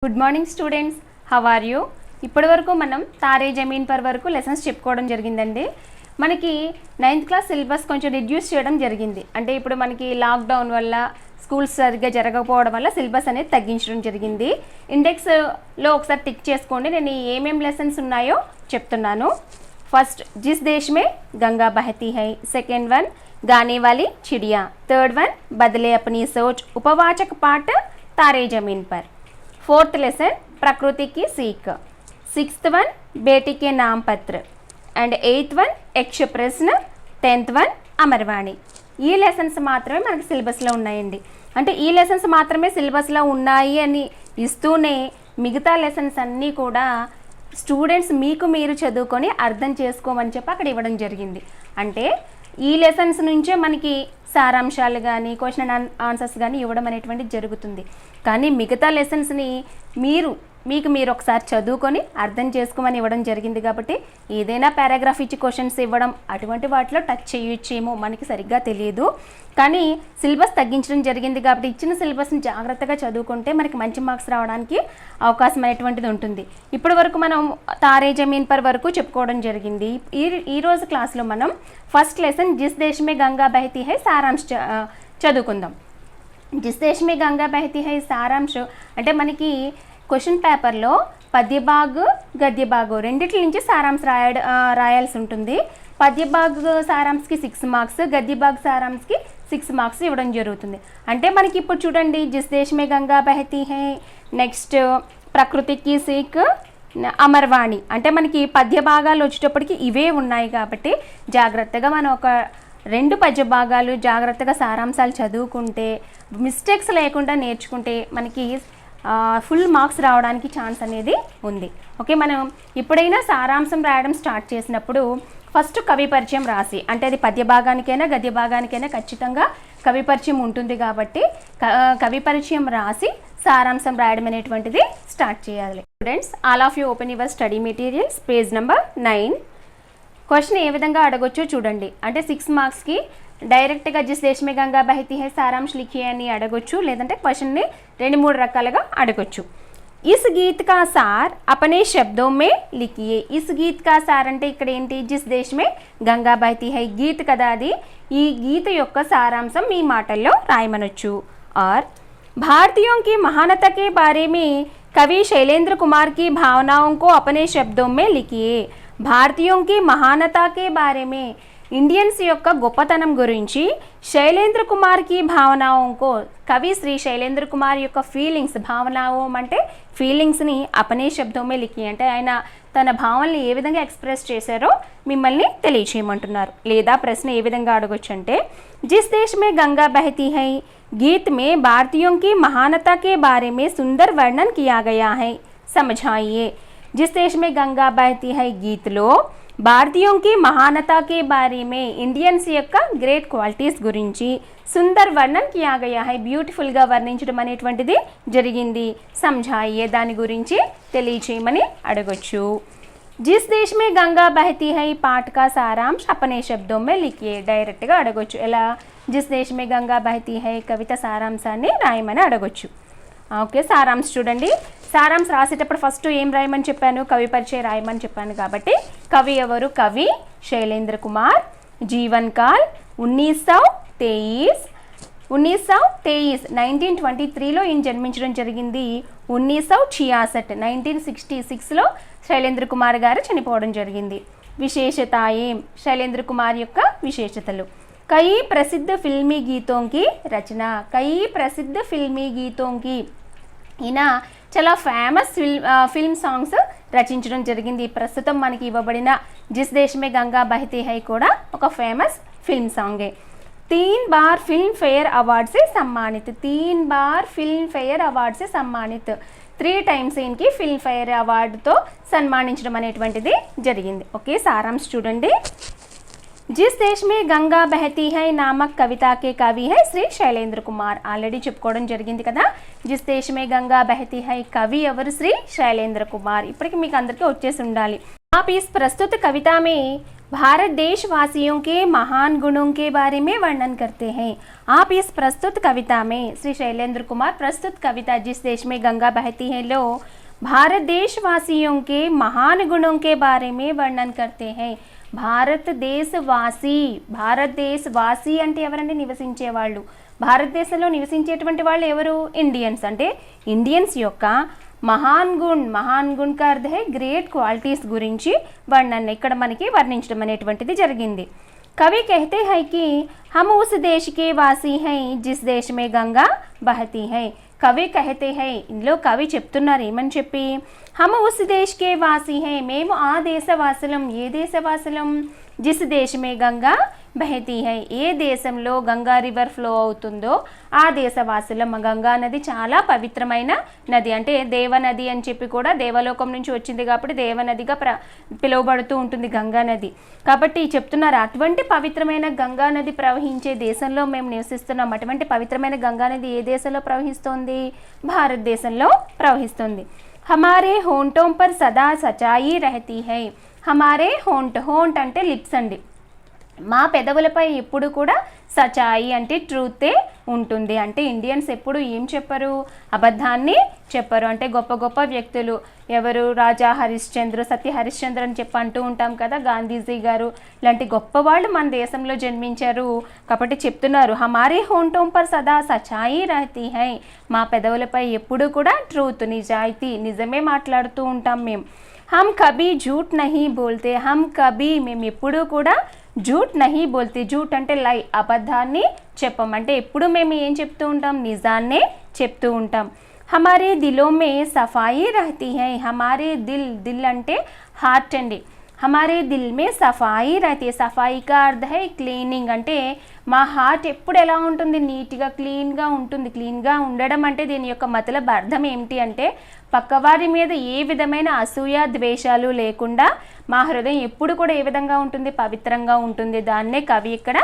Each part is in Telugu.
Good morning students, how are you? ఇప్పటి వరకు మనం తారే జమీన్ పర్ వరకు లెసన్స్ చెప్పుకోవడం జరిగిందండి. మనకి 9th క్లాస్ సిలబస్ కొంచెం రిడ్యూస్ చేయడం జరిగింది. అంటే ఇప్పుడు మనకి లాక్డౌన్ వల్ల స్కూల్స్ సరిగ్గా జరగకపోవడం వల్ల సిలబస్ అనేది తగ్గించడం జరిగింది. ఇండెక్స్లో ఒకసారి టిక్ చేసుకోండి, నేను ఏమేం లెసన్స్ ఉన్నాయో చెప్తున్నాను. ఫస్ట్ जिस देश में गंगा बहती है, सेकेंड वन गाने वाली चिड़िया, थर्ड वन बदले अपनी सोच, उपवाचक पाठ तारे जमीन पर, फोर्थ लेसन प्रकृति की सीख, सिक्स्थ वन बेटी के नाम पत्र అండ్ 8th వన్ యక్ష ప్రశ్న, 10th వన్ అమర్వాణి. ఈ లెసన్స్ మాత్రమే మనకి సిలబస్లో ఉన్నాయండి. అంటే ఈ లెసన్స్ మాత్రమే సిలబస్లో ఉన్నాయి అని ఇస్తూనే మిగతా లెసన్స్ అన్నీ కూడా స్టూడెంట్స్ మీకు మీరు చదువుకొని అర్థం చేసుకోమని చెప్పి అక్కడ ఇవ్వడం జరిగింది. అంటే ఈ లెసన్స్ నుంచే మనకి సారాంశాలు కానీ క్వశ్చన్ అండ్ ఆన్సర్స్ కానీ ఇవ్వడం అనేటువంటిది జరుగుతుంది. కానీ మిగతా లెసన్స్ని మీకు మీరు ఒకసారి చదువుకొని అర్థం చేసుకోమని ఇవ్వడం జరిగింది. కాబట్టి ఏదైనా పారాగ్రాఫ్ ఇచ్చి క్వశ్చన్స్ ఇవ్వడం అటువంటి వాటిలో టచ్ చేయొచ్చేమో మనకి సరిగ్గా తెలియదు. కానీ సిలబస్ తగ్గించడం జరిగింది కాబట్టి ఇచ్చిన సిలబస్ని జాగ్రత్తగా చదువుకుంటే మనకి మంచి మార్క్స్ రావడానికి అవకాశం అనేటువంటిది ఉంటుంది. ఇప్పటి వరకు మనం తారే జమీన్ పర్ వరకు చెప్పుకోవడం జరిగింది. ఈరోజు క్లాస్లో మనం ఫస్ట్ లెసన్ జిస్ దేశ్ మే గంగా బహతీ హై సారాంశ చదువుకుందాం. జిస్ దేశ్ మే గంగా బహతీ హై సారాంశ అంటే మనకి క్వశ్చన్ పేపర్లో పద్యభాగ్ గద్యభాగు రెండిట్ల నుంచి సారాంశ రాయాల్సి ఉంటుంది. పద్యభాగ్ సారాంశకి 6 మార్క్స్, గద్యభాగ్ సారాంశకి 6 మార్క్స్ ఇవ్వడం జరుగుతుంది. అంటే మనకి ఇప్పుడు చూడండి జిస్ దేశ్ మే గంగా బహతీ హై, నెక్స్ట్ ప్రకృతికి సీక్, అమర్వాణి. అంటే మనకి పద్య భాగాలు వచ్చేటప్పటికి ఇవే ఉన్నాయి కాబట్టి జాగ్రత్తగా మనం ఒక 2 పద్య భాగాలు జాగ్రత్తగా సారాంశాలు చదువుకుంటే మిస్టేక్స్ లేకుండా నేర్చుకుంటే మనకి ఫుల్ మార్క్స్ రావడానికి ఛాన్స్ అనేది ఉంది. ఓకే, మనం ఎప్పుడైనా సారాంశం రాయడం స్టార్ట్ చేసినప్పుడు ఫస్ట్ కవి పరిచయం రాసి, అంటే అది పద్య భాగానికైనా గద్య భాగానికైనా ఖచ్చితంగా కవి పరిచయం ఉంటుంది కాబట్టి కవి పరిచయం రాసి సారాంశం రాయడం అనేటువంటిది స్టార్ట్ చేయాలి. Students, all of you open your study materials, page number 9. Question ఏ విధంగా అడగొచ్చో చూడండి. అంటే 6 మార్క్స్కి డైరెక్ట్గా జిస్ దేశ్ మే గంగా బహతీ హై సారాంశ్ లిఖియే అని అడగొచ్చు, లేదంటే క్వశ్చన్ని 2-3 రకాలుగా అడగొచ్చు. ఇస్ గీత్ కా సార్ అపనే శబ్దోं में लिखिए. ఇస్ గీత్ కా సార్ అంటే ఇక్కడ ఏంటి, జిస్ దేశ్ మే గంగా బహతీ హై గీత్ కదా అది, ఈ గీత యొక్క సారాంశం మీ మాటల్లో రాయమనొచ్చు. ఆర్ भारतीयों की महानता के बारे में कवि शैलेंद्र कुमार की भावनाओं को अपने शब्दों में लिखिए. भारतीयों की महानता के बारे में ఇండియన్స్ యొక్క గొప్పతనం గురించి శైలేంద్ర కుమార్కి భావనాओं కవి శ్రీ శైలేంద్ర కుమార్ యొక్క ఫీలింగ్స్, భావనాओं అంటే ఫీలింగ్స్ని అపనే శబ్దమే లిఖి అంటే ఆయన తన భావనల్ని ఏ విధంగా ఎక్స్ప్రెస్ చేశారో మిమ్మల్ని తెలియచేయమంటున్నారు. లేదా ప్రశ్న ఏ విధంగా అడగొచ్చు అంటే జిస్ దేశ్ మే గంగా బహతీ హై गीत में भारतीयों की महानता के बारे में सुंदर वर्णन किया गया है, समझाइए. जिस देश में गंगा बहती है గీత్లో భారతీయోं की महानता के बारे में ఇండియన్స్ యొక్క గ్రేట్ క్వాలిటీస్ గురించి సుందర్ వర్ణన్ కియా గయా హై బ్యూటిఫుల్గా వర్ణించడం అనేటువంటిది జరిగింది. సమझाइए దాని గురించి తెలియచేయమని అడగొచ్చు. జిస్ దేశ్ మే గంగా బహతీ హై పాఠ్ కా సారాంశ్ అపనే శబ్దోं में लिखिए డైరెక్ట్గా అడగొచ్చు. ఎలా, జిస్ దేశ్ మే గంగా బహతీ హై కవిత సారాంశాన్ని రాయమని అడగొచ్చు. ఓకే, సారాంశ్ చూడండి. సారాంశ్ రాసేటప్పుడు ఫస్ట్ ఏం రాయమని చెప్పాను, కవి పరిచయం రాయమని చెప్పాను. కాబట్టి కవి ఎవరు, కవి శైలేంద్ర కుమార్, జీవన్ కాల్ 1923, 1923లో ఈయన జన్మించడం జరిగింది. 1966 1966లో శైలేంద్ర కుమార్ గారు చనిపోవడం జరిగింది. విశేషత ఏం, శైలేంద్ర కుమార్ యొక్క విశేషతలు. కई ప్రసిద్ధ ఫిల్మీ గీతోంకి రచన, కई ప్రసిద్ధ ఫిల్మీ గీతోంకి ఈయన చాలా ఫేమస్ ఫిల్మ్ సాంగ్స్ రచించడం జరిగింది. ప్రస్తుతం మనకి ఇవ్వబడిన జిస్ దేశ్ మే గంగా బహతీ హై కూడా ఒక ఫేమస్ ఫిల్మ్ సాంగే. 3 बार फिल्म फेयर अवार्ड से सम्मानित, 3 बार फिल्म फेयर अवार्ड से सम्मानित, 3 times ఈయనకి ఫిల్మ్ ఫేర్ అవార్డుతో సన్మానించడం అనేటువంటిది జరిగింది. ఓకే, సారాంశ్ చూడండి. జిస్ దేశ్ మే గంగా బహతీ హై నామక్ కవిత కే కవి హై శ్రీ శైలేంద్ర కుమార్. ఆల్రెడీ చెప్పుకోవడం జరిగింది కదా. జిస్ దేశ్ మే గంగా బహతీ హై కవి ఎవరు, శ్రీ శైలేంద్ర కుమార్. ఇప్పటికి మీకు అందరికీ వచ్చేసి ఉండాలి. आप इस प्रस्तुत कविता में भारत देशवासियों के महान गुणों के बारे में वर्णन करते हैं। आप इस प्रस्तुत कविता में, श्री शैलेंद्र कुमार, प्रस्तुत कविता जिस देश में गंगा बहती है लो भारत देशवासियों के महान गुणों के बारे में वर्णन करते हैं। భారతదేశవాసి అంటే ఎవరంటే నివసించే వాళ్ళు, భారతదేశంలో నివసించేటువంటి వాళ్ళు ఎవరు? ఇండియన్స్. అంటే ఇండియన్స్ యొక్క మహాన్ గుణ్ కా అర్థ హై గ్రేట్ క్వాలిటీస్ గురించి వర్ణన ఇక్కడ మనకి వర్ణించడం అనేటువంటిది జరిగింది. कवि कहते हैं कि हम उस देश के वासी हैं जिस देश में गंगा बहती है. కవి కహతే హై, ఇందులో కవి చెప్తున్నారు ఏమని చెప్పి, హమ్ ఉస్ దేశ్ కే వాసి హై, మేము ఆ దేశవాసులం. ఏ దేశవాసులం? జిస్ దేశ్ మే గంగా బహతీ హై, ఏ దేశంలో గంగా రివర్ ఫ్లో అవుతుందో ఆ దేశవాసులం. గంగా నది చాలా పవిత్రమైన నది, అంటే దేవనది అని చెప్పి కూడా దేవలోకం నుంచి వచ్చింది కాబట్టి దేవనదిగా పిలువబడుతూ ఉంటుంది గంగా నది. కాబట్టి చెప్తున్నారు అటువంటి పవిత్రమైన గంగా నది ప్రవహించే దేశంలో మేము నివసిస్తున్నాం. అటువంటి పవిత్రమైన గంగా నది ఏ దేశంలో ప్రవహిస్తోంది? భారతదేశంలో ప్రవహిస్తుంది. హమారే హోంటోం పర్ సదా సచాయి రహతీ హై. హమారే హోంట్ అంటే లిప్స్ అండి. మా పెదవులపై ఎప్పుడు కూడా సచాయి అంటే ట్రూతే ఉంటుంది. అంటే ఇండియన్స్ ఎప్పుడు ఏం చెప్పరు? అబద్ధాన్ని చెప్పరు. అంటే గొప్ప గొప్ప వ్యక్తులు ఎవరు? రాజా హరిశ్చంద్ర, సత్య హరిశ్చంద్ర అని చెప్పి అంటూ ఉంటాం కదా, గాంధీజీ గారు ఇలాంటి గొప్ప వాళ్ళు మన దేశంలో జన్మించారు. కాబట్టి చెప్తున్నారు హమారే హోంటోం పర్ సదా సచాయి రహతీ హై, మా పెదవులపై ఎప్పుడు కూడా ట్రూత్, నిజాయితీ, నిజమే మాట్లాడుతూ ఉంటాం మేము. హమ్ కభీ జూట్ నహీ బోల్తే, హమ్ కభీ మేము ఎప్పుడూ కూడా జూట్ నహీ బోల్తే. జూట్ అంటే లై, అబద్ధాన్ని చెప్పం. అంటే ఎప్పుడు మేము ఏం చెప్తూ ఉంటాం? నిజాన్నే చెప్తూ ఉంటాం. హమారే దిలో మే సఫాయి రహతీ హై. హమారే దిల్ అంటే హార్ట్ అండి. హమారే దిల్ మే సఫాయి రహతీ, సఫాయి కా అర్థ హై క్లీనింగ్. అంటే మా హార్ట్ ఎప్పుడు ఎలా ఉంటుంది? నీట్గా క్లీన్గా ఉంటుంది. క్లీన్గా ఉండడం అంటే దీని యొక్క మతలబ్ అర్థం ఏమిటి అంటే పక్కవారి మీద ఏ విధమైన అసూయ ద్వేషాలు లేకుండా మా హృదయం ఎప్పుడు కూడా ఏ విధంగా ఉంటుంది? పవిత్రంగా ఉంటుంది. దాన్నే కవి ఇక్కడ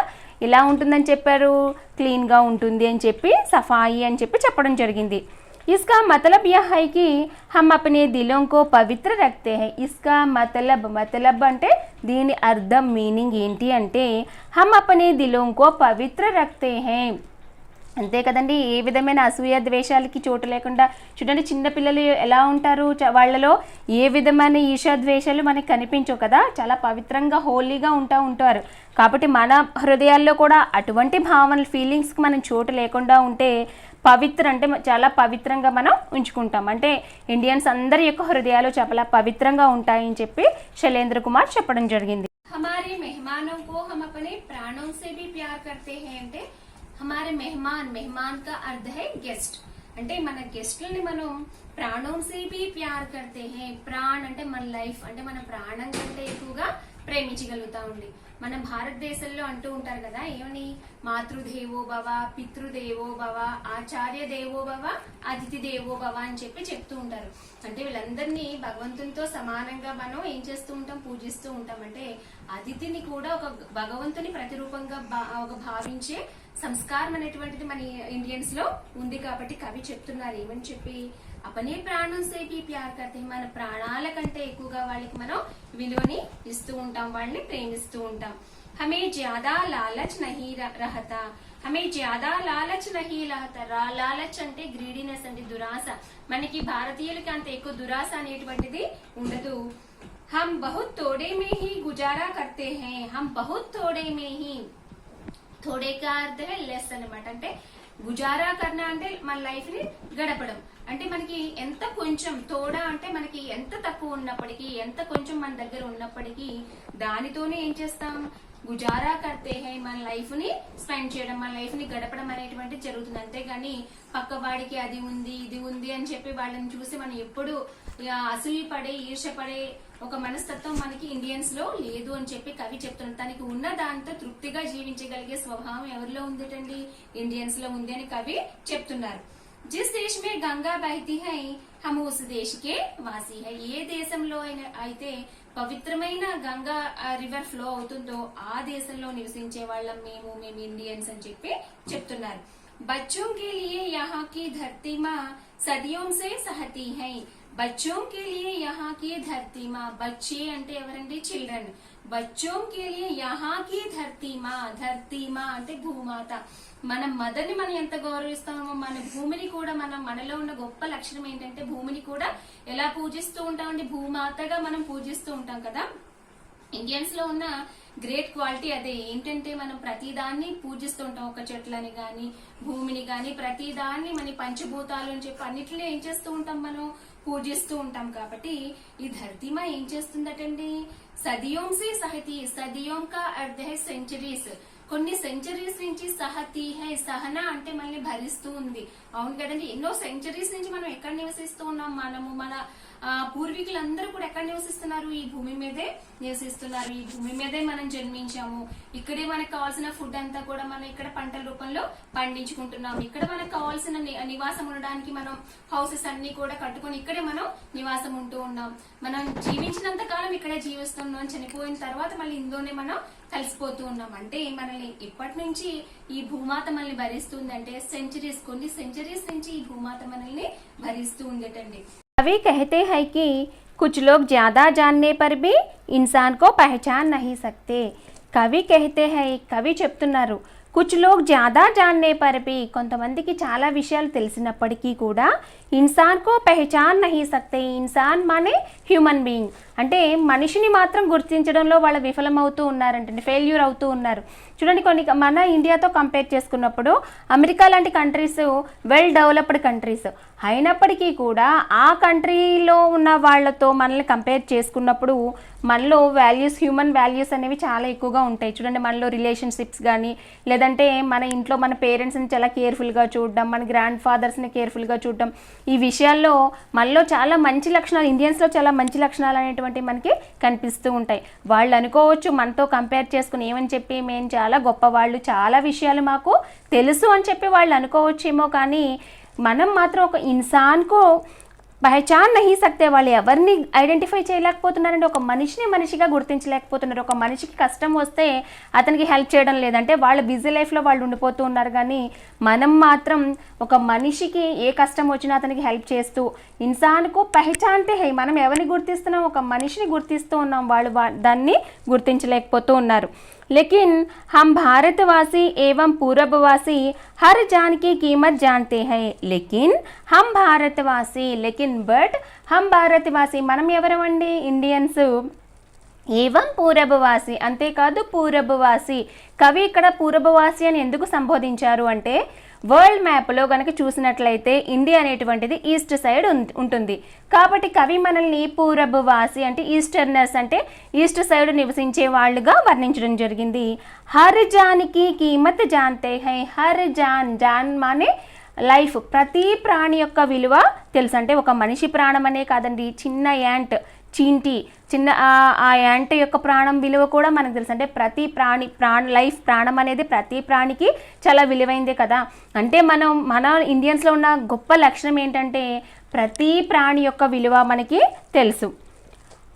ఇలా ఉంటుందని చెప్పారు, క్లీన్గా ఉంటుంది అని చెప్పి, సఫాయి అని చెప్పి చెప్పడం జరిగింది. इसका मतलब यह है कि हम अपने दिलों को पवित्र रखते हैं. इसका मतलब అంటే దీని అర్థం, మీనింగ్ ఏంటి అంటే हम अपने दिलों को पवित्र रखते हैं. అంతే కదండి. ఏ విధమైన అసూయ ద్వేషాలకి చోటు లేకుండా చూడండి, చిన్నపిల్లలు ఎలా ఉంటారు, వాళ్ళలో ఏ విధమైన ఈర్ష్య ద్వేషాలు మనకి కనిపించవు కదా, చాలా పవిత్రంగా హోలీగా ఉంటారు. కాబట్టి మన హృదయాల్లో కూడా అటువంటి భావనలు, ఫీలింగ్స్కి మనం చోటు లేకుండా ఉంటే పవిత్ర అంటే చాలా పవిత్రంగా మనం ఉంచుకుంటాం. అంటే ఇండియన్స్ అందరి యొక్క హృదయాలు చాలా పవిత్రంగా ఉంటాయని చెప్పి శైలేంద్ర కుమార్ చెప్పడం జరిగింది. హమారే మెహమానోं को हम अपने प्राणों से भी प्यार करते हैं. అంటే हमारे मेहमान का अर्थ है गेस्ट. అంటే మన గెస్ట్లని మనం ప్రాణం సే బి ప్యార్ కర్తే హే. ప్రాణ్ అంటే మన లైఫ్, అంటే మన ప్రాణం కంటే ఎక్కువగా ప్రేమించగలుగుతా ఉండి. మన భారతదేశంలో అంటూ ఉంటారు కదా, ఏమని? మాతృదేవో భవ, పితృదేవో భవ, ఆచార్య దేవో భవ, అతిథి దేవో భవ అని చెప్పి చెప్తూ ఉంటారు. అంటే వీళ్ళందరినీ భగవంతునితో సమానంగా మనం ఏం చేస్తూ ఉంటాం? పూజిస్తూ ఉంటాం. అంటే అతిథిని కూడా ఒక భగవంతుని ప్రతిరూపంగా ఒక భావించే సంస్కారం అనేటువంటిది మన ఇండియన్స్ లో ఉంది. కాబట్టి కవి చెప్తున్నారు ఏమని చెప్పి, అపనే ప్రాణం సేపి ప్యార్ కర్తే, మన ప్రాణాల కంటే ఎక్కువగా వాళ్ళకి మనం విలువని ఇస్తూ ఉంటాం, వాళ్ళని ప్రేమిస్తూ ఉంటాం. హమే జ్యాదా లాలచ్ నహీ రహతా, హమే జ్యాదా లాలచ్ నహీ రహతా. లాలచ్ అంటే గ్రీడీనెస్ అంటే దురాశ. మనకి భారతీయులకి అంత ఎక్కువ దురాశ అనేటువంటిది ఉండదు. హమ్ బహుత్ తోడే మే హీ గుజారా కర్తే హై. హమ్ బహుత్ తోడే మే హీ, థోడే కా అర్థ హై లెస్ అన్నమాట. అంటే గుజారా కర్నా అంటే మన లైఫ్ ని గడపడం. అంటే మనకి ఎంత కొంచెం, తోడా అంటే మనకి ఎంత తక్కువ ఉన్నప్పటికీ, ఎంత కొంచెం మన దగ్గర ఉన్నప్పటికీ దానితోనే ఏం చేస్తాం? గుజారా కర్తే హై, మన లైఫ్ ని స్పెండ్ చేయడం, మన లైఫ్ ని గడపడం అనేటువంటిది జరుగుతుంది. అంతేగాని పక్క వాడికి అది ఉంది ఇది ఉంది అని చెప్పి వాళ్ళని చూసి మనం ఎప్పుడు అసూయ పడే, ఈర్ష పడే ఒక మనస్తత్వం మనకి ఇండియన్స్ లో లేదు అని చెప్పి కవి చెప్తున్నారు. తనకి ఉన్న దాంతో తృప్తిగా జీవించగలిగే స్వభావం ఎవరిలో ఉందిటండి? ఇండియన్స్ లో ఉంది అని కవి చెప్తున్నారు. జిస్ దేశ్ మే గంగా బహతీ హై హమ్ ఉస్ దేశ్ కే వాసి హై. ఏ దేశంలో అయితే పవిత్రమైన గంగా రివర్ ఫ్లో అవుతుందో ఆ దేశంలో నివసించే వాళ్ళం మేము ఇండియన్స్ అని చెప్పి చెప్తున్నారు. बच्चों के लिए यहाँ की धरती माँ सदियों से सहती है. बच्चों के लिए यहाँ की धरती माँ. बच्चे అంటే ఎవరండి? చిల్డ్రన్. బచ్చోं के लिए यहाँ की धरती माँ. ధర్తీ మా అంటే భూమాత. మన మదర్ని మనం ఎంత గౌరవిస్తామో మన భూమిని కూడా మనలో ఉన్న గొప్ప లక్షణం ఏంటంటే భూమిని కూడా ఎలా పూజిస్తూ ఉంటామండి? భూమాతగా మనం పూజిస్తూ ఉంటాం కదా. ఇండియన్స్ లో ఉన్న గ్రేట్ క్వాలిటీ అదే. ఏంటంటే మనం ప్రతిదాన్ని పూజిస్తూ ఉంటాం. ఒక చెట్లని గాని భూమిని గాని ప్రతిదాన్ని మన పంచభూతాలు అని చెప్పి అన్నిటిని ఏం చేస్తూ ఉంటాం? మనం పూజిస్తూ ఉంటాం. కాబట్టి ఈ ధర్తీమా ఏం చేస్తుందటండి? సదియోం సే సహతి. సదియోం కా అర్థ హై సెంచరీస్. కొన్ని సెంచరీస్ నుంచి సహతి హై. సహన అంటే మనల్ని భరిస్తూ ఉంది. అవును కదండి. ఎన్నో సెంచరీస్ నుంచి మనం ఎక్కడ నివసిస్తూ ఉన్నాం? మనము మన పూర్వీకులందరూ కూడా ఎక్కడ నివసిస్తున్నారు? ఈ భూమి మీదే నివసిస్తున్నారు. ఈ భూమి మీదే మనం జన్మించాము. ఇక్కడే మనకు కావాల్సిన ఫుడ్ అంతా కూడా మనం ఇక్కడ పంటల రూపంలో పండించుకుంటున్నాం. ఇక్కడ మనకు కావాల్సిన నివాసం ఉండడానికి మనం హౌసెస్ అన్ని కూడా కట్టుకొని ఇక్కడే మనం నివాసం ఉంటూ ఉన్నాం. మనం జీవించినంత కాలం ఇక్కడే జీవిస్తున్నాం. చనిపోయిన తర్వాత మళ్ళీ ఇందులోనే మనం కలిసిపోతూ ఉన్నాం. అంటే మనల్ని ఇప్పటి నుంచి ఈ భూమాత మనల్ని భరిస్తుంది అంటే సెంచరీస్, కొన్ని సెంచరీస్ నుంచి ఈ భూమాత మనల్ని భరిస్తూ ఉండేటండి. कवि कहते हैं कि कुछ लोग ज़्यादा जानने पर भी इंसान को पहचान नहीं सकते. कवि कहते हैं, कवि చెప్తున్నారు, कुछ लोग ज़्यादा जानने पर भी కొంతమందికి చాలా విషయాలు తెలిసినప్పటికీ కూడా ఇన్సాన్ కో పెహచాన్ నహీ సక్తే. ఇన్సాన్ మానే హ్యూమన్ బీయింగ్ అంటే మనిషిని మాత్రం గుర్తించడంలో వాళ్ళు విఫలమవుతూ ఉన్నారంటే, ఫెయిల్యూర్ అవుతూ ఉన్నారు. చూడండి, కొన్ని మన ఇండియాతో కంపేర్ చేసుకున్నప్పుడు అమెరికా లాంటి కంట్రీస్ వెల్ డెవలప్డ్ కంట్రీస్ అయినప్పటికీ కూడా ఆ కంట్రీలో ఉన్న వాళ్ళతో మనల్ని కంపేర్ చేసుకున్నప్పుడు మనలో వాల్యూస్, హ్యూమన్ వాల్యూస్ అనేవి చాలా ఎక్కువగా ఉంటాయి. చూడండి, మనలో రిలేషన్షిప్స్ కానీ లేదంటే మన ఇంట్లో మన పేరెంట్స్ని చాలా కేర్ఫుల్గా చూడడం, మన గ్రాండ్ ఫాదర్స్ని కేర్ఫుల్గా చూడడం, ఈ విషయాల్లో మనలో చాలా మంచి లక్షణాలు, ఇండియన్స్లో చాలా మంచి లక్షణాలు అనేటువంటివి మనకి కనిపిస్తూ ఉంటాయి. వాళ్ళు అనుకోవచ్చు మనతో కంపేర్ చేసుకుని ఏమని చెప్పి మేము చాలా గొప్పవాళ్ళు, చాలా విషయాలు మాకు తెలుసు అని చెప్పి వాళ్ళు అనుకోవచ్చేమో. కానీ మనం మాత్రం ఒక ఇన్సాన్కు పహచాన్ నహీ సక్తే. వాళ్ళు ఎవరిని ఐడెంటిఫై చేయలేకపోతున్నారంటే, ఒక మనిషిని మనిషిగా గుర్తించలేకపోతున్నారు. ఒక మనిషికి కష్టం వస్తే అతనికి హెల్ప్ చేయడం లేదంటే వాళ్ళ బిజీ లైఫ్లో వాళ్ళు ఉండిపోతూ ఉన్నారు. కానీ మనం మాత్రం ఒక మనిషికి ఏ కష్టం వచ్చినా అతనికి హెల్ప్ చేస్తూ ఇన్సాన్కు పహచాన్తే హై. మనం ఎవరిని గుర్తిస్తున్నాం? ఒక మనిషిని గుర్తిస్తూ ఉన్నాం. వాళ్ళు దాన్ని గుర్తించలేకపోతూ ఉన్నారు. लेकिन हम भारतवासी एवं पूर्ववासी हर जान की कीमत जानते हैं. लेकिन हम भारतवासी, लेकिन बट हम भारतवासी మనం ఎవరమండి? ఇండియన్స్. ఏవం పూరబవాసి, అంతేకాదు పూరబవాసి. కవి ఇక్కడ పూరబవాసి అని ఎందుకు సంబోధించారు అంటే, వరల్డ్ మ్యాప్లో కనుక చూసినట్లయితే ఇండియా అనేటువంటిది ఈస్ట్ సైడ్ ఉంటుంది. కాబట్టి కవి మనల్ని పూరబవాసి అంటే ఈస్టర్నర్స్ అంటే ఈస్ట్ సైడ్ నివసించే వాళ్ళుగా వర్ణించడం జరిగింది. హర్ జాన్కి కీమత్ జాన్తే హై. హర్ జాన్, జాన్ మానే లైఫ్, ప్రతి ప్రాణి యొక్క విలువ తెలుసు. అంటే ఒక మనిషి ప్రాణం అనే కాదండి, చిన్న యాంట్, చీంటి, చిన్న ఆ యాంట్ యొక్క ప్రాణం విలువ కూడా మనకు తెలుసు. అంటే ప్రతి లైఫ్, ప్రాణం అనేది ప్రతి ప్రాణికి చాలా విలువైందే కదా. అంటే మన ఇండియన్స్లో ఉన్న గొప్ప లక్షణం ఏంటంటే ప్రతి ప్రాణి యొక్క విలువ మనకి తెలుసు.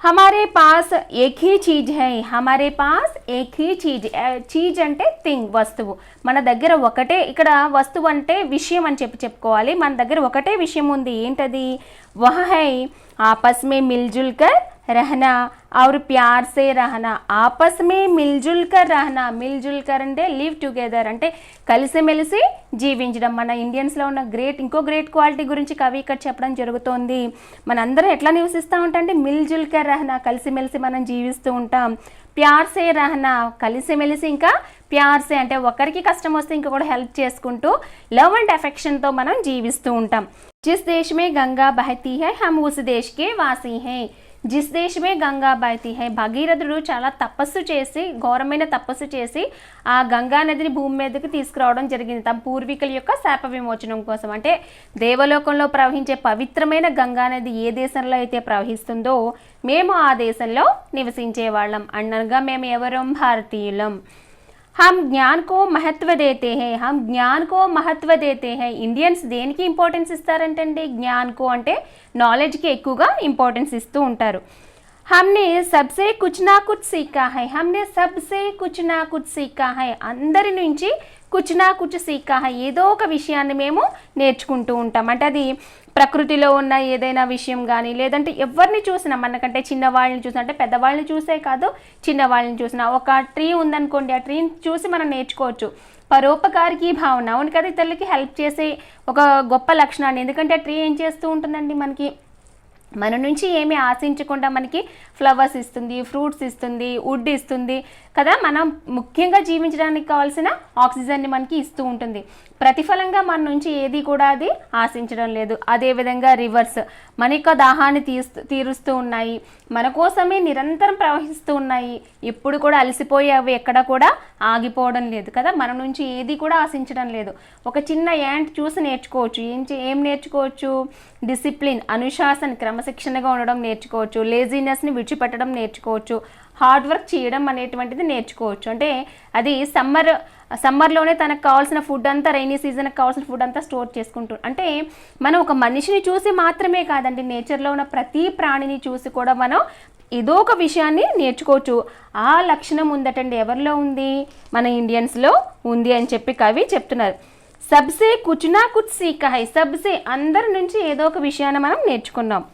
हमारे पास एक ही चीज़ है. हमारे पास एक ही चीज़. చీజ్ అంటే థింగ్, వస్తువు. మన దగ్గర ఒకటే, ఇక్కడ వస్తువు అంటే విషయం అని చెప్పుకోవాలి. మన దగ్గర ఒకటే విషయం ఉంది. ఏంటది? వహ హై आपस में मिलजुल कर रहना और प्यार से रहना. आपस में मिलजुल कर रहना. मिलजुल कर అంటే లివ్ టుగెదర్ అంటే కలిసిమెలిసి జీవించడం. మన ఇండియన్స్లో ఉన్న ఇంకో గ్రేట్ క్వాలిటీ గురించి కవి ఇక్కడ చెప్పడం జరుగుతోంది. మనందరం ఎట్లా నివసిస్తూ ఉంటాం అంటే మిల్జుల్ కర్ రహనా, కలిసిమెలిసి మనం జీవిస్తూ ఉంటాం. ప్యార్ సే రహనా, కలిసిమెలిసి, ఇంకా ప్యార్ సే అంటే ఒకరికి కష్టం వస్తే ఇంకొకటి హెల్ప్ చేసుకుంటూ లవ్ అండ్ అఫెక్షన్తో మనం జీవిస్తూ ఉంటాం. జిస్ దేశ్ మే గంగా బహతీ హై హమ్ ఉస్ దేశ్ కే వాసీ హై. జిస్ దేశ్ మే గంగా బహతీ హై. భగీరథుడు చాలా తపస్సు చేసి, ఘోరమైన తపస్సు చేసి ఆ గంగా నదిని భూమి మీదకి తీసుకురావడం జరిగింది తమ పూర్వీకుల యొక్క శాప విమోచనం కోసం. అంటే దేవలోకంలో ప్రవహించే పవిత్రమైన గంగా నది ఏ దేశంలో అయితే ప్రవహిస్తుందో మేము ఆ దేశంలో నివసించే వాళ్ళం. అనగా మేము ఎవరం? భారతీయులం. हम ज्ञान को महत्व देते हैं. हम ज्ञान को महत्व देते हैं. ఇండియన్స్ దేనికి ఇంపార్టెన్స్ ఇస్తారంటే జ్ఞాన్కు అంటే నాలెడ్జ్కి ఎక్కువగా ఇంపార్టెన్స్ ఇస్తూ ఉంటారు. हमने सबसे कुछ ना कुछ सीखा है. हमने सबसे कुछ ना कुछ सीखा है. అందరి నుంచి కుచ్ నా కుచ్ సీఖా హై, ఏదో ఒక విషయాన్ని మేము నేర్చుకుంటూ ఉంటాం. అంటే అది ప్రకృతిలో ఉన్న ఏదైనా విషయం కానీ, లేదంటే ఎవరిని చూసినా, మనకంటే చిన్నవాళ్ళని చూసినా, అంటే పెద్దవాళ్ళని చూసే కాదు చిన్నవాళ్ళని చూసినా, ఒక ట్రీ ఉందనుకోండి, ఆ ట్రీని చూసి మనం నేర్చుకోవచ్చు. పరోపకారికి భావన, అవును కదా, ఇతరులకి హెల్ప్ చేసే ఒక గొప్ప లక్షణాన్ని. ఎందుకంటే ఆ ట్రీ ఏం చేస్తూ ఉంటుందండి, మనకి మన నుంచి ఏమీ ఆశించకుండా మనకి ఫ్లవర్స్ ఇస్తుంది, ఫ్రూట్స్ ఇస్తుంది, వుడ్ ఇస్తుంది కదా, మనం ముఖ్యంగా జీవించడానికి కావాల్సిన ఆక్సిజన్ని మనకి ఇస్తూ ఉంటుంది. ప్రతిఫలంగా మన నుంచి ఏది కూడా అది ఆశించడం లేదు. అదేవిధంగా రివర్స్, మన యొక్క దాహాన్ని తీరుస్తూ ఉన్నాయి, మన కోసమే నిరంతరం ప్రవహిస్తూ ఉన్నాయి, ఎప్పుడు కూడా అలసిపోయి అవి ఎక్కడ కూడా ఆగిపోవడం లేదు కదా, మన నుంచి ఏది కూడా ఆశించడం లేదు. ఒక చిన్న యాంట్ చూసి నేర్చుకోవచ్చు. ఏం నేర్చుకోవచ్చు? డిసిప్లిన్, అనుశాసన, క్రమశిక్షణగా ఉండడం నేర్చుకోవచ్చు. లేజినెస్ని విడిచిపెట్టడం నేర్చుకోవచ్చు. హార్డ్ వర్క్ చేయడం అనేటువంటిది నేర్చుకోవచ్చు. అంటే అది సమ్మర్లోనే తనకు కావాల్సిన ఫుడ్ అంతా, రైనీ సీజన్కి కావాల్సిన ఫుడ్ అంతా స్టోర్ చేసుకుంటూ, అంటే మనం ఒక మనిషిని చూసి మాత్రమే కాదండి, నేచర్లో ఉన్న ప్రతి ప్రాణిని చూసి కూడా మనం ఏదో ఒక విషయాన్ని నేర్చుకోవచ్చు. ఆ లక్షణం ఉందటండి. ఎవరిలో ఉంది? మన ఇండియన్స్లో ఉంది అని చెప్పి కవి చెప్తున్నారు. సబ్సే కుచ్ నా కుచ్ సీఖా హై, సబ్సే అందరి నుంచి ఏదో ఒక విషయాన్ని మనం నేర్చుకున్నాం.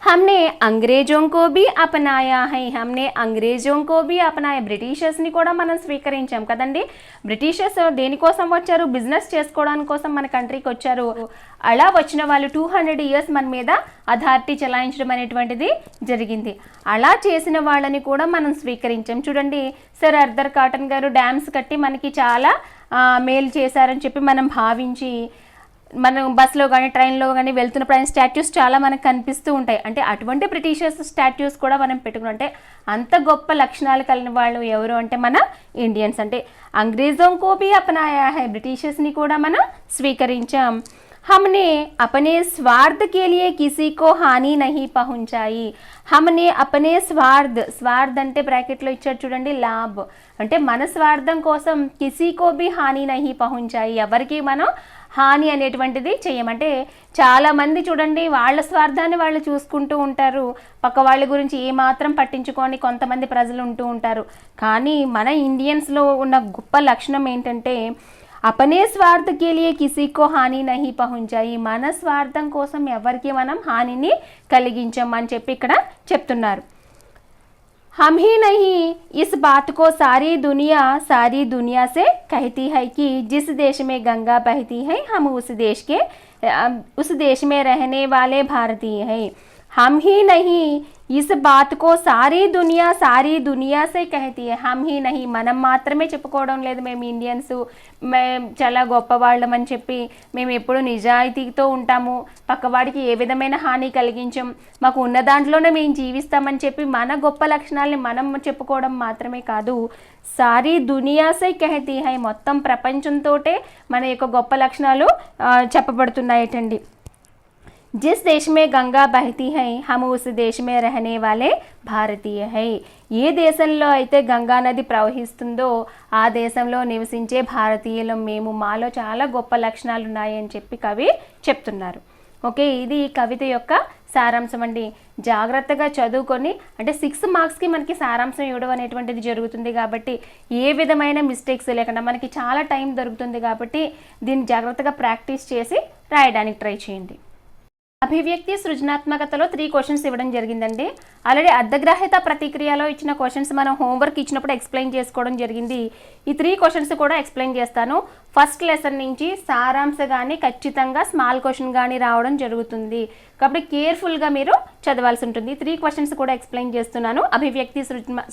हमने अंग्रेजों को भी अपनाया है, हमने अंग्रेजों को भी अपनाया, బ్రిటిషర్స్ని కూడా మనం స్వీకరించాం కదండి. బ్రిటిషర్స్ దేనికోసం వచ్చారు? బిజినెస్ చేసుకోవడానికి కోసం మన కంట్రీకి వచ్చారు. అలా వచ్చిన వాళ్ళు 200 years మన మీద అథారిటీ చలాయించడం అనేటువంటిది జరిగింది. అలా చేసిన వాళ్ళని కూడా మనం స్వీకరించాం. చూడండి, సర్ ఆర్థర్ కాటన్ గారు డ్యామ్స్ కట్టి మనకి చాలా మేలు చేశారని చెప్పి మనం భావించి, మనం బస్సులో కానీ ట్రైన్లో కానీ వెళ్తున్నప్పుడు ఆయన స్టాట్యూస్ చాలా మనకు కనిపిస్తూ ఉంటాయి. అంటే అటువంటి బ్రిటిషర్స్ స్టాట్యూస్ కూడా మనం పెట్టుకున్నాం. అంటే అంత గొప్ప లక్షణాలు కలిగిన వాళ్ళు ఎవరు అంటే మన ఇండియన్స్. అంటే అంగ్రేజోं को भी अपनाया है, బ్రిటిషర్స్ని కూడా మనం స్వీకరించాం. हमने अपने स्वार्थ के लिए किसी को हानि नहीं पहुंचाई, हमने अपने స్వార్థ్ అంటే బ్రాకెట్లో ఇచ్చారు చూడండి, లాభ్ అంటే మన స్వార్థం కోసం కిసీకో బి హాని నహి పహుంచాయి, ఎవరికి మనం హాని అనేటువంటిది చేయమంటే, చాలామంది చూడండి వాళ్ళ స్వార్థాన్ని వాళ్ళు చూసుకుంటూ ఉంటారు, పక్క వాళ్ళ గురించి ఏమాత్రం పట్టించుకొని కొంతమంది ప్రజలు ఉంటూ ఉంటారు. కానీ మన ఇండియన్స్లో ఉన్న గొప్ప లక్షణం ఏంటంటే, అపనే స్వార్థ కే లియే కిసీకో హాని నహి పహుంచాయి, మన స్వార్థం కోసం ఎవరికి మనం హానిని కలిగించమని చెప్పి ఇక్కడ చెప్తున్నారు. हम ही नहीं, इस बात को सारी दुनिया से कहती है कि जिस देश में गंगा बहती है हम उस देश में रहने वाले भारतीय हैं. हम ही नहीं, इस बात को सारी दुनिया से कहती है. हम ही नहीं, మనం మాత్రమే చెప్పుకోవడం లేదు మేము ఇండియన్స్, మేము చాలా గొప్పవాళ్ళం అని చెప్పి, మేము ఎప్పుడు నిజాయితీతో ఉంటాము, పక్కవాడికి ఏ విధమైన హాని కలిగించం, మాకు ఉన్న దాంట్లోనే మేము జీవిస్తామని చెప్పి మన గొప్ప లక్షణాలని మనం చెప్పుకోవడం మాత్రమే కాదు, సారీ దునియాసే కహతీ హై, మొత్తం ప్రపంచంతోటే మన యొక్క గొప్ప లక్షణాలు చెప్పబడుతున్నాయటండి. जिस देश में गंगा बहती है हम उस देश में रहने वाले భారతీయ హై, ఏ దేశంలో అయితే గంగా నది ప్రవహిస్తుందో ఆ దేశంలో నివసించే భారతీయులం మేము, మాలో చాలా గొప్ప లక్షణాలు ఉన్నాయని చెప్పి కవి చెప్తున్నారు. ఓకే, ఇది కవిత యొక్క సారాంశం అండి. జాగ్రత్తగా చదువుకొని, అంటే 6 మార్క్స్కి మనకి సారాంశం ఇవ్వడం అనేటువంటిది జరుగుతుంది కాబట్టి ఏ విధమైన మిస్టేక్స్ లేకుండా మనకి చాలా టైం దొరుకుతుంది కాబట్టి దీన్ని జాగ్రత్తగా ప్రాక్టీస్ చేసి రాయడానికి ట్రై చేయండి. అభివ్యక్తి సృజనాత్మకతలో 3 క్వశ్చన్స్ ఇవ్వడం జరిగిందండి. ఆల్రెడీ అర్ధగ్రాహ్యత ప్రతిక్రియలో ఇచ్చిన క్వశ్చన్స్ మనం హోంవర్క్ ఇచ్చినప్పుడు ఎక్స్ప్లెయిన్ చేసుకోవడం జరిగింది. ఈ 3 క్వశ్చన్స్ కూడా ఎక్స్ప్లెయిన్ చేస్తాను. ఫస్ట్ లెసన్ నుంచి సారాంశ కానీ ఖచ్చితంగా స్మాల్ క్వశ్చన్ కానీ రావడం జరుగుతుంది కాబట్టి కేర్ఫుల్గా మీరు చదవాల్సి ఉంటుంది. 3 క్వశ్చన్స్ కూడా ఎక్స్ప్లెయిన్ చేస్తున్నాను అభివ్యక్తి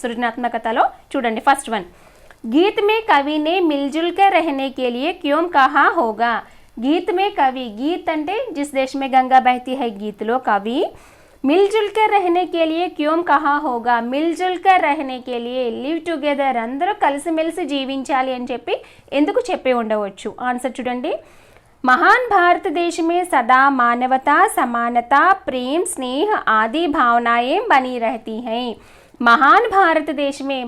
సృజనాత్మకతలో. చూడండి, ఫస్ట్ వన్, गीत में कवि ने मिलजुल कर रहने के लिए क्यों कहा होगा. गीत में कवि, गीत అంటే जिस देश में गंगा बहती है गीतలో कवि मिलजुल कर रहने के लिए क्यों कहा होगा, मिलजुल कर रहने के लिए लिव टुगेदर, అందరూ కలిసిమెలిసి జీవించాలి అని చెప్పి ఎందుకు చెప్పి ఉండవచ్చు. ఆన్సర్ చూడండి, महान भारत देश में सदा मानवता, समानता, प्रेम, स्नेह आदि भावनाएं बनी रहती हैं. महान भारत देश में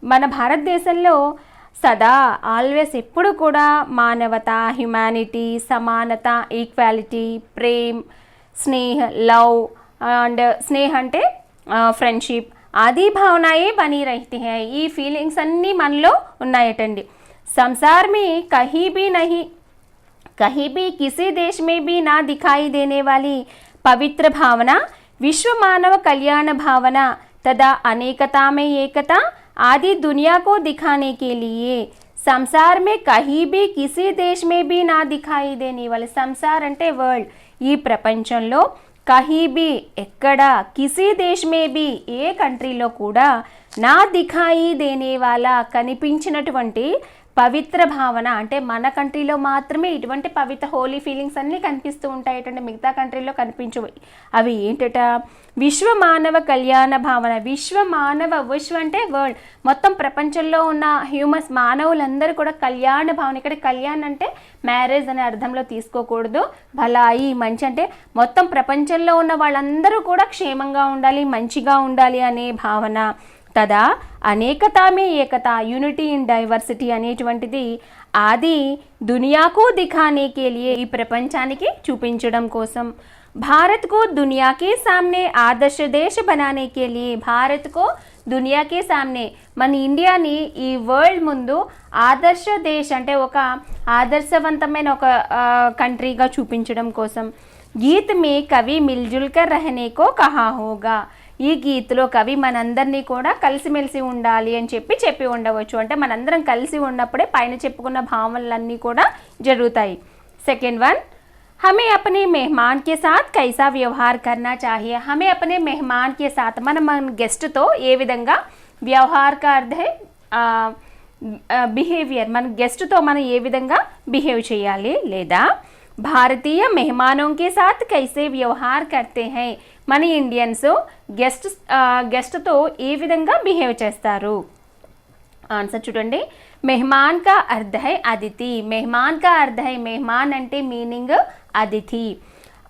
మన భారతదేశంలో సదా, ఆల్వేస్, ఎప్పుడు కూడా మానవత, హ్యుమానిటీ, సమానత, ఈక్వాలిటీ, ప్రేమ్, స్నేహ, లవ్ అండ్ స్నేహ అంటే ఫ్రెండ్షిప్, ఆది భావనాయే బనీ రహితే హై, ఈ ఫీలింగ్స్ అన్నీ మనలో ఉన్నాయటండి. संसार में कहीं भी किसी देश में भी ना दिखाई देने वाली पवित्र भावना विश्व मानव कल्याण भावना तथा अनेकता में एकता आदि दुनिया को दिखाने के लिए संसार में कहीं भी किसी देश में भी ना दिखाई देने वाले संसार అంటే వరల్డ్ ఈ ప్రపంచంలో कहीं भी ఎక్కడ किसी देश में भी ఏ కంట్రీలో కూడా నా దిఖాయి దేనే వాలా కనిపించినటువంటి పవిత్ర భావన అంటే మన కంట్రీలో మాత్రమే ఇటువంటి పవిత్ర హోలీ ఫీలింగ్స్ అన్నీ కనిపిస్తూ ఉంటాయి అంటే మిగతా కంట్రీలో కనిపించవు అవి ఏంటట విశ్వ మానవ కళ్యాణ భావన విశ్వ అంటే వరల్డ్ మొత్తం ప్రపంచంలో ఉన్న హ్యూమన్స్ మానవులందరూ కూడా కళ్యాణ భావన ఇక్కడ కళ్యాణ్ అంటే మ్యారేజ్ అనే అర్థంలో తీసుకోకూడదు భలాయి మంచి అంటే మొత్తం ప్రపంచంలో ఉన్న వాళ్ళందరూ కూడా క్షేమంగా ఉండాలి మంచిగా ఉండాలి అనే భావన తదా అనేకతా మే ఏకతా యూనిటీ ఇన్ డైవర్సిటీ అనేటువంటిది ఆది దునియాకు దిఖానే కే లియే ఈ ప్రపంచానికి చూపించడం కోసం भारत को दुनिया के सामने आदर्श देश बनाने के लिए भारत को दुनिया के सामने మన ఇండియాని ఈ వరల్డ్ ముందు ఆదర్శ దేశ్ అంటే ఒక ఆదర్శవంతమైన ఒక కంట్రీగా చూపించడం కోసం గీత్ మే కవి మిల్జుల్ కర్ రహనే కో కహా హోగా ఈ గీత్లో కవి మనందరినీ కూడా కలిసిమెలిసి ఉండాలి అని చెప్పి ఉండవచ్చు అంటే మనందరం కలిసి ఉన్నప్పుడే పైన చెప్పుకున్న భావనలన్నీ కూడా జరుగుతాయి సెకండ్ వన్ हमें अपने मेहमान के साथ कैसा व्यवहार करना चाहिए हमें अपने मेहमान के साथ मन गेस्ट तो ఏ విధంగా వ్యవహార్ का अर्थ है బిహేవియర్ మన గెస్ట్ తో మనం ఏ విధంగా బిహేవ్ చేయాలి లేదా భారతీయ मेहमानों के साथ कैसे व्यवहार करते हैं మన ఇండియన్స్ గెస్ట్ తో ఏ విధంగా బిహేవ్ చేస్తారు ఆన్సర్ చూడండి मेहमान का अर्थ है अतिथि मेहमान का अर्थ है मेहमान అంటే మీనింగ్ అతిథి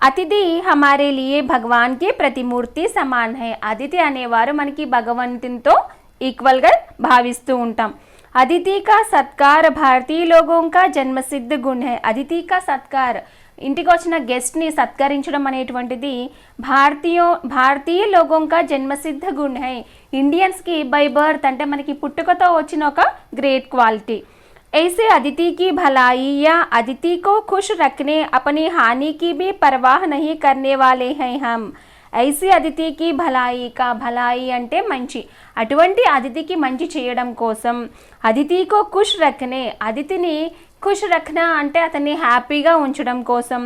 అతిథి हमारे लिए भगवान की प्रतिमूर्ति समान है అతిథి అనేవారు మనకి భగవంతునితో ఈక్వల్గా భావిస్తూ ఉంటాం अतिथि का सत्कार भारतीय लोगों का जन्मसिद्ध गुण है अतिथि का सत्कार ఇంటికి వచ్చిన గెస్ట్ని సత్కరించడం అనేటువంటిది భారతీయ లోగోంకా జన్మసిద్ధ గుణ్ హై ఇండియన్స్కి బై బర్త్ అంటే మనకి పుట్టుకతో వచ్చిన ఒక గ్రేట్ క్వాలిటీ ऐसे अतिथि की भलाई या अतिथि को खुश रखने अपनी हानि की भी परवाह नहीं करने वाले हैं हम ऐसे अतिथि की भलाई का भलाई అంటే మంచి అటువంటి అతిథికి మంచి చేయడం కోసం అతిథి को खुश रखने అతిథిని खुश रखना అంటే అతన్ని హ్యాపీగా ఉంచడం కోసం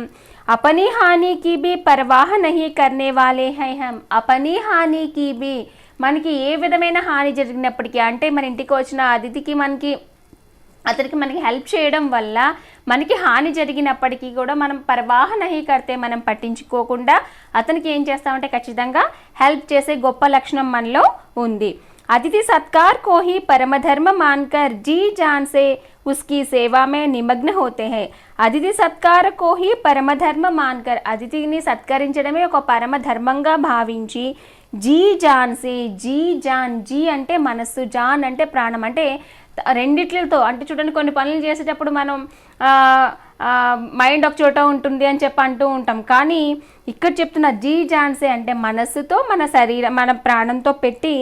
अपनी हानि की भी परवाह नहीं करने वाले हैं हम अपनी हानि की भी మనకి ఏ విధమైన హాని జరిగినప్పటికీ అంటే మన ఇంటికి వచ్చిన అతిథికి అతనికి మనకి హెల్ప్ చేయడం వల్ల మనకి హాని జరిగినప్పటికీ కూడా మనం పర్వాహ నహీ కర్తే మనం పట్టించుకోకుండా అతనికి ఏం చేస్తామంటే ఖచ్చితంగా హెల్ప్ చేసే గొప్ప లక్షణం మనలో ఉంది अतिथि सत्कार को ही परम धर्म मानकर जी जान से उसकी सेवा में निमग्न होते हैं अतिथि सत्कार को ही परम धर्म मानकर అతిథిని సత్కరించడమే ఒక పరమ ధర్మంగా భావించి जी जान से जी जान जी అంటే మనస్సు జాన్ అంటే ప్రాణం అంటే రెండిట్లతో అంటే చూడండి కొన్ని పనులు చేసేటప్పుడు మనం మైండ్ ఒక చోట ఉంటుంది అని చెప్పి అంటూ ఉంటాం కానీ ఇక్కడ చెప్తున్న జీ జాన్సే అంటే మనస్సుతో మన శరీరం మన ప్రాణంతో పెట్టి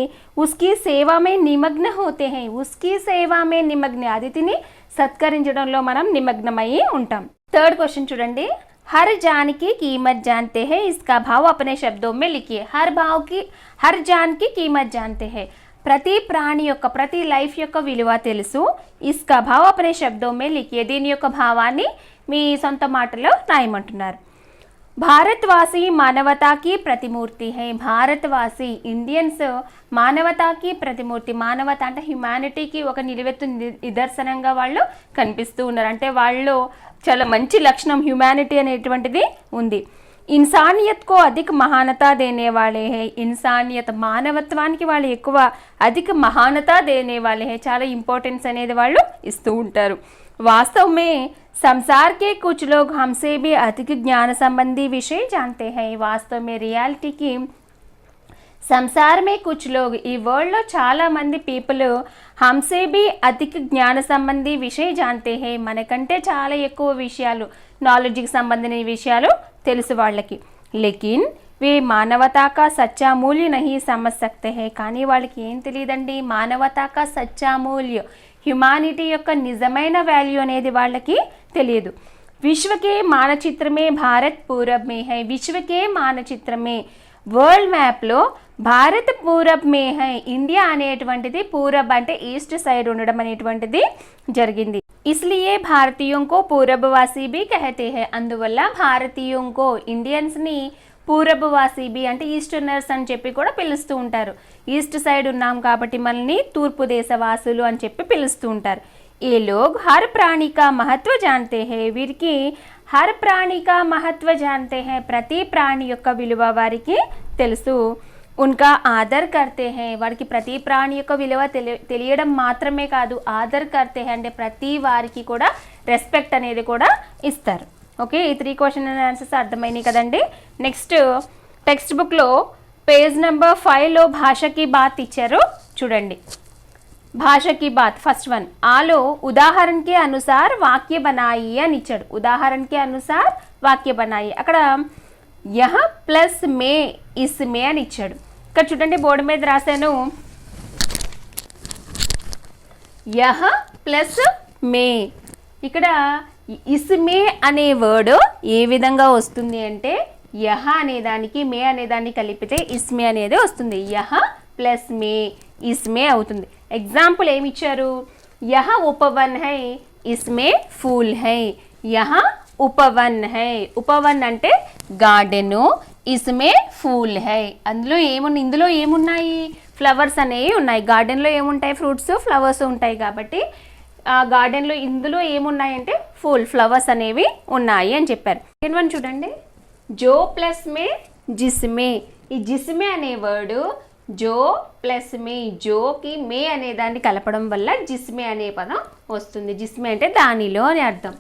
ఉస్కి సేవామే నిమగ్న హోతే హై ఉస్కి సేవామే నిమగ్న అతిథిని సత్కరించడంలో మనం నిమగ్నమయ్యి ఉంటాం థర్డ్ క్వశ్చన్ చూడండి हर जान की कीमत जानते हैं इसका भाव अपने शब्दों में लिखिए हर जान की कीमत जानते हैं ప్రతి ప్రాణి యొక్క ప్రతి లైఫ్ యొక్క విలువ తెలుసు ఇస్కా భావ్ అప్నే శబ్దో మే లిఖియే దీని యొక్క భావాన్ని మీ సొంత మాటలో రాయమంటున్నారు భారతవాసి మానవతాకి ప్రతిమూర్తి హై భారతవాసి ఇండియన్స్ మానవతాకి ప్రతిమూర్తి మానవత అంటే హ్యుమానిటీకి ఒక నిలువెత్తు నిదర్శనంగా వాళ్ళు కనిపిస్తూ ఉన్నారు అంటే వాళ్ళు చాలా మంచి లక్షణం హ్యుమానిటీ అనేటువంటిది ఉంది ఇన్సానియత్ కో అధిక మహానత దేనే వాలే హై ఇన్సానియత్ మానవత్వానికి వాళ్ళు ఎక్కువ అధిక మహానత దేనే వాలే హై చాలా ఇంపార్టెన్స్ అనేది వాళ్ళు ఇస్తూ ఉంటారు वास्तव में संसार के कुछ लोग हमसे भी अधिक ज्ञान संबंधी विषय जानते हैं वास्तव में रियलिटी की సంసార్ మే కుచ్ లోగ్ ఈ వరల్డ్లో చాలామంది పీపుల్ హమ్సే బి అధిక జ్ఞాన సంబంధీ విషయ జాంతే హే మనకంటే చాలా ఎక్కువ విషయాలు నాలెడ్జ్కి సంబంధించిన విషయాలు తెలుసు వాళ్ళకి లేకిన్ వే మానవతా కా సచ్చా మూల్య నహీ సమజ్ సక్తే హే కానీ వాళ్ళకి ఏం తెలియదండి మానవతా కా సచ్చా మూల్య హ్యుమానిటీ యొక్క నిజమైన వాల్యూ అనేది వాళ్ళకి తెలియదు. విశ్వ కే మానచిత్ర మే భారత్ పూరబ్ మే హై, విశ్వ కే మానచిత్ర మే వరల్డ్ మ్యాప్లో భారత్ పూరబ్ మే హై, ఇండియా అనేటువంటిది పూరబ్ అంటే ఈస్ట్ సైడ్ ఉండడం అనేటువంటిది జరిగింది. ఇస్లియే భారతీయోంకో పూరబ్వాసీ బి కహతే హై, అందువల్ల భారతీయోంకో ఇండియన్స్ని పూరబ్వాసీ బి అంటే ఈస్టర్నర్స్ అని చెప్పి కూడా పిలుస్తూ ఉంటారు. ఈస్ట్ సైడ్ ఉన్నాం కాబట్టి మనల్ని తూర్పు దేశవాసులు అని చెప్పి పిలుస్తూ ఉంటారు. ఏ లోగ్ హర్ ప్రాణి కా మహత్వ జాన్తే హై, వీరికి హర్ ప్రాణి కా మహత్వ జాన్తే హై, ప్రతి ప్రాణి యొక్క విలువ వారికి తెలుసు. ఉన్కా ఆదర్ కర్తే హై, వారికి ప్రతి ప్రాణి యొక్క విలువ తెలియడం మాత్రమే కాదు, ఆదర్ కర్తే హై అంటే ప్రతి వారికి కూడా రెస్పెక్ట్ అనేది కూడా ఇస్తారు. ఓకే, ఈ 3 క్వశ్చన్ అండ్ ఆన్సర్స్ అర్థమైనాయి కదండి. నెక్స్ట్ టెక్స్ట్ బుక్లో పేజ్ నెంబర్ 5లో భాషకి బాత్ ఇచ్చారు చూడండి. భాషకి బాత్ ఫస్ట్ వన్, ఆలో ఉదాహరణ కే అనుసార్ వాక్య బనాయి అని ఇచ్చాడు. ఉదాహరణ కే అనుసార్ వాక్య బనాయి, అక్కడ యహ ప్లస్ మే ఇస్ మే అని ఇచ్చాడు. ఇక్కడ చూడండి బోర్డు మీద రాశాను యహ ప్లస్ మే. ఇక్కడ ఇస్మే అనే వర్డ్ ఏ విధంగా వస్తుంది అంటే యహ అనేదానికి మే అనేదాన్ని కలిపితే ఇస్మే అనేది వస్తుంది. యహ ప్లస్ మే ఇస్మే అవుతుంది. ఎగ్జాంపుల్ ఏమి ఇచ్చారు, యహ ఉపవన్ హై ఇస్మే ఫూల్ హై, యహ ఉపవన్ హై, ఉపవన్ అంటే గార్డెను, ఇస్మే ఫూల్ హై, ఇందులో ఏమున్నాయి, ఫ్లవర్స్ అనేవి ఉన్నాయి. గార్డెన్లో ఏముంటాయి, ఫ్రూట్స్ ఫ్లవర్స్ ఉంటాయి కాబట్టి గార్డెన్లో ఇందులో ఏమున్నాయంటే ఫ్లవర్స్ అనేవి ఉన్నాయి అని చెప్పారు. సెకండ్ వన్ చూడండి, జో ప్లస్ మే జిస్మే, ఈ జిస్మే అనే వర్డ్ జో ప్లస్ మే, జోకి మే అనే దాన్ని కలపడం వల్ల జిస్మే అనే పదం వస్తుంది. జిస్మే అంటే దానిలో అని అర్థం.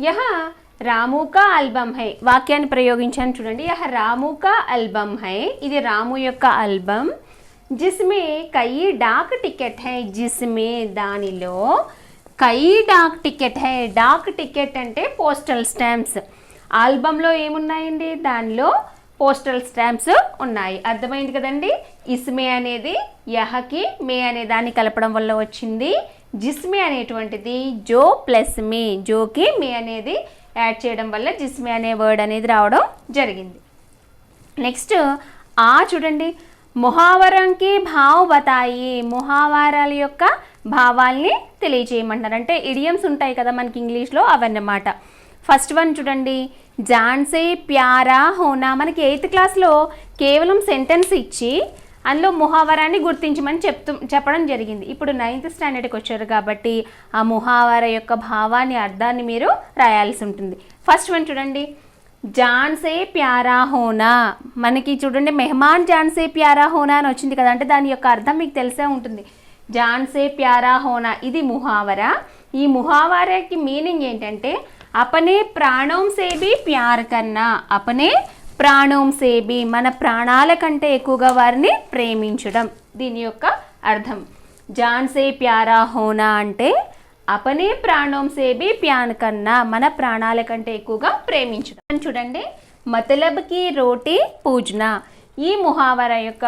యహ రాము కా ఆల్బమ్ హై, వాక్యాన్ని ప్రయోగించాను చూడండి. యహ రాము కా ఆల్బమ్ హై, ఇది రాము యొక్క ఆల్బమ్. జిస్మే కై డాక్ టికెట్ హై, జిస్మే దానిలో కై డాక్ టికెట్ హై, డాక్ టికెట్ అంటే పోస్టల్ స్టాంప్స్. ఆల్బంలో ఏమున్నాయండి, దానిలో పోస్టల్ స్టాంప్స్ ఉన్నాయి. అర్థమైంది కదండి. ఇస్మే అనేది యహకి మే అనే దాన్ని కలపడం వల్ల వచ్చింది. జిస్మే అనేటువంటిది జో ప్లస్ మే, జోకి మే అనేది యాడ్ చేయడం వల్ల జిస్మే అనే వర్డ్ అనేది రావడం జరిగింది. నెక్స్ట్ చూడండి, ముహావరంకి భావ్ బతాయి, ముహావరాల యొక్క భావాల్ని తెలియజేయమంటారు. అంటే ఇడియమ్స్ ఉంటాయి కదా మనకి ఇంగ్లీష్లో, అవన్నమాట. ఫస్ట్ వన్ చూడండి, జాన్సే ప్యారా హోనా, మనకి 8th క్లాస్లో కేవలం సెంటెన్స్ ఇచ్చి అందులో ముహావరాన్ని గుర్తించమని చెప్పడం జరిగింది. ఇప్పుడు 9th స్టాండర్డ్కి వచ్చారు కాబట్టి ఆ ముహావర యొక్క భావాన్ని, అర్థాన్ని మీరు రాయాల్సి ఉంటుంది. ఫస్ట్ వన్ చూడండి, జాన్సే ప్యారా హోనా, మనకి చూడండి మెహమాన్ జాన్సే ప్యారా హోనా అని వచ్చింది కదా, అంటే దాని యొక్క అర్థం మీకు తెలిసే ఉంటుంది. జాన్సే ప్యారా హోనా ఇది ముహావరా. ఈ ముహావరాకి మీనింగ్ ఏంటంటే అపనే ప్రాణం సేబి ప్యార్ కన్నా, అపనే ప్రాణం సేబి మన ప్రాణాల కంటే ఎక్కువగా వారిని ప్రేమించడం, దీని యొక్క అర్థం. జాన్సే ప్యారా హోనా అంటే అపనే ప్రాణం సేబి ప్యార్ కన్నా మన ప్రాణాల కంటే ఎక్కువగా ప్రేమించడం. చూడండి, మతలబ్ కి రోటీ పూజనా, ఈ ముహావరా యొక్క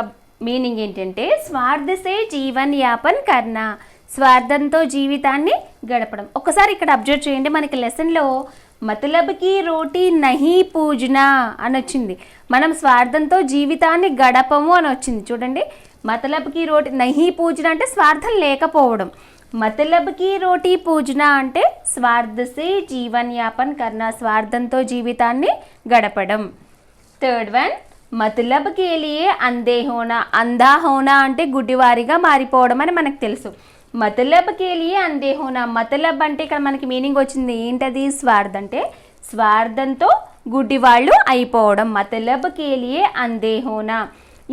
మీనింగ్ ఏంటంటే స్వార్థసే జీవన్ యాపన్ కర్నా, స్వార్థంతో జీవితాన్ని గడపడం. ఒకసారి ఇక్కడ అబ్జర్వ్ చేయండి, మనకి లెసన్లో మతలబ్కి రోటీ నహీ పూజనా అని వచ్చింది, మనం స్వార్థంతో జీవితాన్ని గడపము అని వచ్చింది. చూడండి, మతలబ్కి రోటీ నహీ పూజన అంటే స్వార్థం లేకపోవడం, మతలబ్కి రోటీ పూజన అంటే స్వార్థసే జీవన్ యాపన్ కర్నా, స్వార్థంతో జీవితాన్ని గడపడం. థర్డ్ వన్, మతలబ్ కే లియే అంధే హోనా, అంధా హోనా అంటే గుడ్డివారిగా మారిపోవడం అని మనకు తెలుసు. మతలబ్ కే లియే అంధే హోనా, మతలబ్ అంటే ఇక్కడ మనకి మీనింగ్ వచ్చింది ఏంటది, స్వార్థం, అంటే స్వార్థంతో గుడ్డివాళ్ళు అయిపోవడం. మతలబ్ కే లియే అంధే హోనా,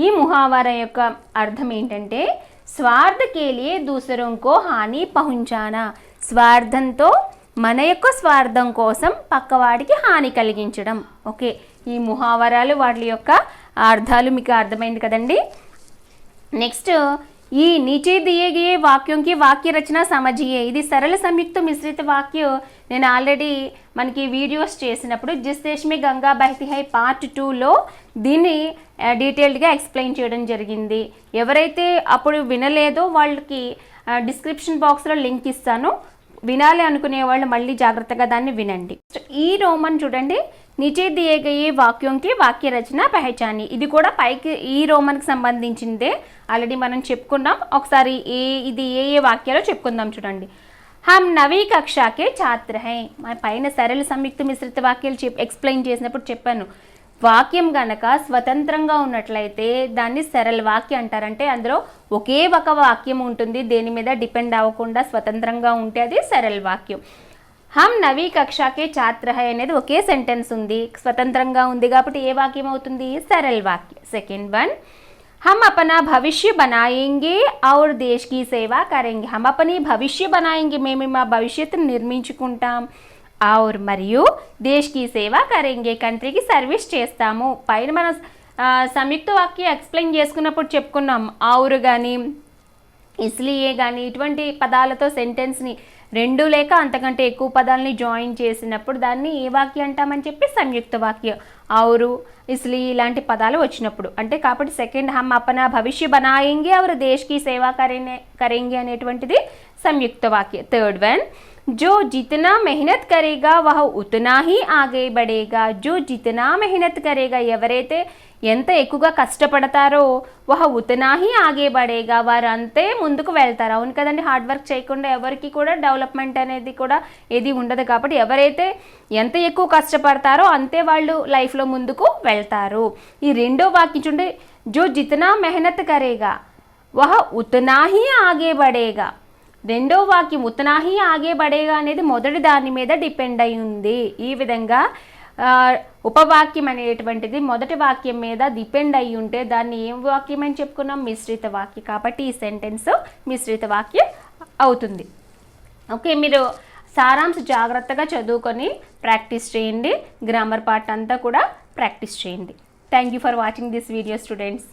ఈ ముహావరా యొక్క అర్థం ఏంటంటే స్వార్థ కే లియే దూసరోంకో హాని పహుంచానా, స్వార్థంతో మన యొక్క స్వార్థం కోసం పక్కవాడికి హాని కలిగించడం. ఓకే, ఈ ముహావరాలు వాటి యొక్క అర్థాలు మీకు అర్థమైంది కదండి. నెక్స్ట్ ఈ నీచే దియే గయే వాక్యంకి వాక్య రచన సమజియే, ఇది సరళ సంయుక్త మిశ్రిత వాక్యం. నేను ఆల్రెడీ మనకి వీడియోస్ చేసినప్పుడు జిస్ దేశ్ మే గంగా బహతి హై పార్ట్ 2లో దీన్ని డీటెయిల్డ్గా ఎక్స్ప్లెయిన్ చేయడం జరిగింది. ఎవరైతే అప్పుడు వినలేదో వాళ్ళకి డిస్క్రిప్షన్ బాక్స్లో లింక్ ఇస్తాను, వినాలి అనుకునే వాళ్ళు మళ్ళీ జాగ్రత్తగా దాన్ని వినండి. ఈ రోమన్ చూడండి, నిచే దియే గయే వాక్యంకి వాక్య రచన పహచాని, ఇది కూడా పైకి ఈ రోమన్కి సంబంధించిందే, ఆల్రెడీ మనం చెప్పుకున్నాం. ఒకసారి ఇది ఏ వాక్యాలో చెప్పుకుందాం చూడండి. హమ్ నవీ కక్షాకే ఛాత్ర హై, మన పైన సరళ సంయుక్త మిశ్రిత వాక్యాలు ఎక్స్ప్లెయిన్ చేసినప్పుడు చెప్పాను, వాక్యం గనక స్వతంత్రంగా ఉన్నట్లయితే దాన్ని సరళ వాక్యం అంటారంటే అందులో ఒకే ఒక వాక్యం ఉంటుంది, దేని మీద డిపెండ్ అవ్వకుండా స్వతంత్రంగా ఉంటే అది సరళ వాక్యం. హమ్ నవీ కక్షాకే ఛాత్ర హై అనేది ఒకే సెంటెన్స్ ఉంది, స్వతంత్రంగా ఉంది కాబట్టి ఏ వాక్యం అవుతుంది? సరళ వాక్యం. సెకండ్ వన్, हम अपना भविष्य बनाएंगे और देश की सेवा करेंगे. हम अपनी भविष्य बनाएंगे, మేము మా భవిష్యత్తును నిర్మించుకుంటాం. और మరియు దేశ్ కి సేవ కరేంగే, కంట్రీకి సర్వీస్ చేస్తాము. పైన మనం సంయుక్త వాక్యం ఎక్స్ప్లెయిన్ చేసుకున్నప్పుడు చెప్పుకున్నాం, ఆవురు కానీ ఇస్లియే కానీ ఇటువంటి పదాలతో సెంటెన్స్ని రెండు లేక అంతకంటే ఎక్కువ పదాలని జాయిన్ చేసినప్పుడు దాన్ని ఏ వాక్యం అంటామని చెప్పి సంయుక్త వాక్యం. ఆవురు ఇస్లీ ఇలాంటి పదాలు వచ్చినప్పుడు అంటే, కాబట్టి సెకండ్ హమ్ అపనా భవిష్య బనాయేంగే और देश की सेवा करेंगे అనేటువంటిది సంయుక్త వాక్య. థర్డ్ వన్, जो जितना मेहनत करेगा वह उतना ही आगे बढ़ेगा. जो जितना मेहनत करेगा, ఎవరైతే ఎంత ఎక్కువగా కష్టపడతారో వహ ఉతనా హీ ఆగే బడేగా, వారు అంతే ముందుకు వెళ్తారు. అవును కదండి, హార్డ్ వర్క్ చేయకుండా ఎవరికి కూడా డెవలప్మెంట్ అనేది కూడా ఏది ఉండదు. కాబట్టి ఎవరైతే ఎంత ఎక్కువ కష్టపడతారో అంతే వాళ్ళు లైఫ్లో ముందుకు వెళ్తారు. ఈ రెండో వాక్యం చూడండి, జో జితనా మెహనత్ కరేగా వహ ఉతనా హీ ఆగే బడేగా. రెండో వాక్యం ఉతనా హీ ఆగే బడేగా అనేది మొదటి దాని మీద డిపెండ్ అయి ఉంది. ఈ విధంగా ఉపవాక్యం అనేటువంటిది మొదటి వాక్యం మీద డిపెండ్ అయి ఉంటే దాన్ని ఏం వాక్యం అని చెప్పుకున్నాం? మిశ్రిత వాక్యం. కాబట్టి ఈ సెంటెన్స్ మిశ్రిత వాక్యం అవుతుంది. ఓకే, మీరు సారాంశ జాగ్రత్తగా చదువుకొని ప్రాక్టీస్ చేయండి, గ్రామర్ పార్ట్ అంతా కూడా ప్రాక్టీస్ చేయండి. Thank you for watching this video students.